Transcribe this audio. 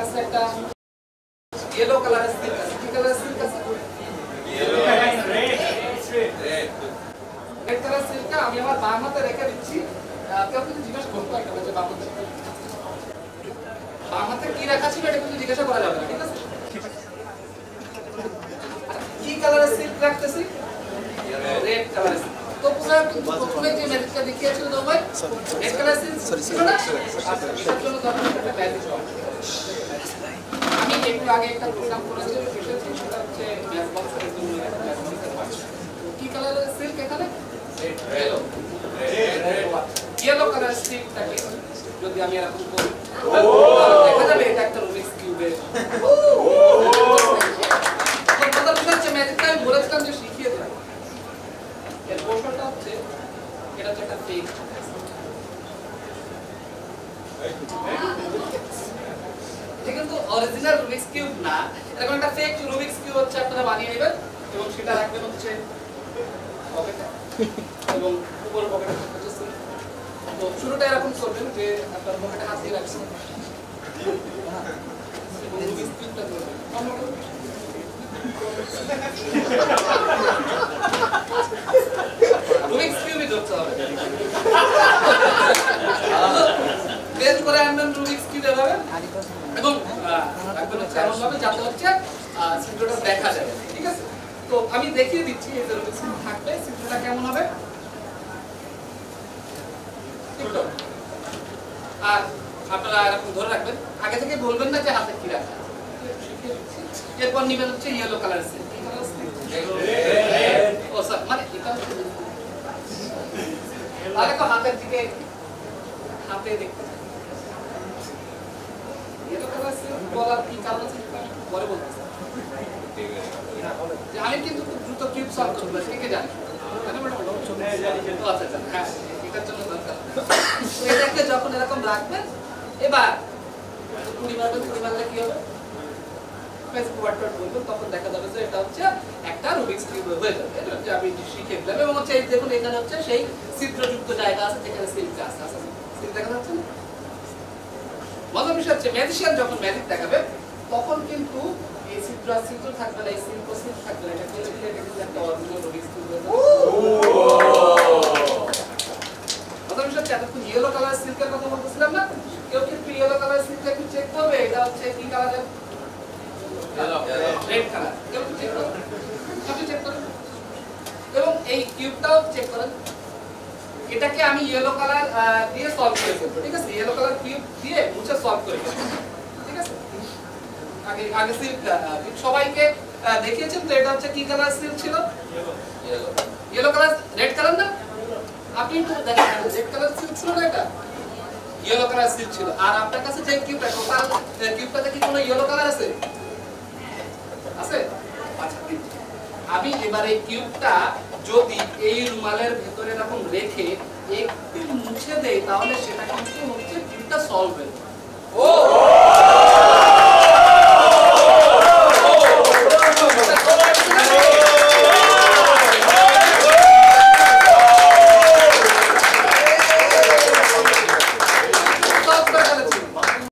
কাছে একটা ইয়েলো কালারের সিল্ক আছে। কি কালারের সিল্ক আছে? ইয়েলো রেড কালার সিল্কটা আমি আমার বাম হাতে রেখে দিচ্ছি। কেউ কিন্তু জিজ্ঞাসা করতে পারবে যে বাম হাতে কি রাখা ছিল এটা কিন্তু জিজ্ঞাসা করা যাবে না, ঠিক আছে? কি কালারের সিল্ক রাখতেছি? রেড কালারের। তো পুরো প্রথমে যে ম্যাজিকটা দেখিয়েছিল তো ভাই রেড কালার সিল্ক ছিল না? আচ্ছা, এটার জন্য তখন একটা ম্যাজিক হবে। আমি একটু আগে একটা প্রোগ্রাম করেছি, সেটা হচ্ছে ম্যাচ বক্সের একদম কি কালারের সিল্ক এখানে? ইয়েলো। ইয়েলো কালার সিল্কটাকে যদি আমি এরকম করি দেখা যাবে এটা একটা রুবিক্স কিউবের। কথা বুঝাচ্ছে ম্যাজিকটা আমি বলেছিলাম যে শিখিয়ে দেব। এর কৌশলটা হচ্ছে এটা হচ্ছে একটা ফেক। এটা কিন্তু অরিজিনাল রুবিক্স কিউব না, এরকম একটা ফেক রুবিক্স কিউব হচ্ছে আপনারা বানিয়ে নেবেন এবং সেটা রাখবেন হচ্ছে পকেটে এবং উপর পকেটে হচ্ছে সিল্ক। তো শুরুটা এরকম করবেন যে আপনার পকেটে হাত দিয়ে রাখছেন এবং রুবিক্স কিউবটা ধরবেন। রুবিক্স কিউবই ধরতে হবে। বের করে আনবেন রুবিক্স কিউব এভাবে এবং রাখবেন হচ্ছে এমন ভাবে যাতে হচ্ছে চিত্রটা দেখা যাবে, ঠিক আছে? তো আমি দেখিয়ে দিচ্ছি এই যে রুবিক্স কিউব থাকবে, চিত্রটা কেমন হবে। আর আপনারা এরকম ধরে রাখবেন, আগে থেকে বলবেন না যে হাতে কি রাখা। এরপর নিবেন হচ্ছে ইয়েলো কালার সিল্ক। কি কালার সিল্ক? ও স্যার, মানে এটা আগে তো হাতের দিকে হাতে দেখতে ইয়েলো কালার সিল্ক বলার কি কারণ আছে পরে বলতেছি। আমি কিন্তু খুব দ্রুত কিউব সলভ করব, ঠিক আছে? জানি আচ্ছা আচ্ছা, হ্যাঁ এটার জন্য দরকার। তো এটাকে যখন এরকম রাখবেন, এবার 20 মারলে কি হবে? তখন দেখা যাবে যে এটা হচ্ছে একটা রুবিক্স কিউব হয়ে যাবে। এটা হচ্ছে আমি শিখে দিলাম এবং হচ্ছে এই দেখুন এখানে হচ্ছে সেই ছিদ্রযুক্ত জায়গা আছে যেখানে সিল্ক আছে। আচ্ছা সিল্ক দেখা যাচ্ছে না? মজার বিষয় হচ্ছে ম্যাজিশিয়ান যখন ম্যাজিক দেখাবে তখন কিন্তু এই ছিদ্র থাকবে না, এই সিল্ক থাকবে না। এটা কিন্তু একটা অরিজিনাল রুবিক্স কিউব হয়ে যাবে। মজার বিষয় হচ্ছে এতক্ষণ ইয়েলো কালার সিল্কের কথা বলতেছিলাম না? কেউ কিন্তু ইয়েলো কালার সিল্কটা একটু চেক করবে, এটা হচ্ছে কি কালারের? Red colour. কেউ চেক করবে? আপনি চেক করেন এবং এই কিউবটাও চেক করেন। এটাকে আমি ইয়েলো কালার দিয়ে সলভ করে ফেলবো, ঠিক আছে? ইয়েলো কালার কিউব দিয়ে মুছে সলভ করে ফেলবো, ঠিক আছে? আগে সিল্কটা সবাইকে দেখিয়েছেন তো, এটা হচ্ছে কি কালার সিল্ক ছিল? Yellow colour. রেড কালার না? আপনি একটু দেখেন রেড কালার সিল্ক ছিল না, এটা ইয়েলো কালার সিল্ক ছিল। আর আপনার কাছে যে কিউবটা টোটাল কিউবটাতে কি কোনো ইয়েলো কালার আছে? আছে? আচ্ছা, আমি এবার এই কিউবটা যদি এই রুমালের ভিতরে এরকম রেখে একটু মুছে দেই তাহলে সেটা কিন্তু হচ্ছে কিউবটা সলভ হবে। ও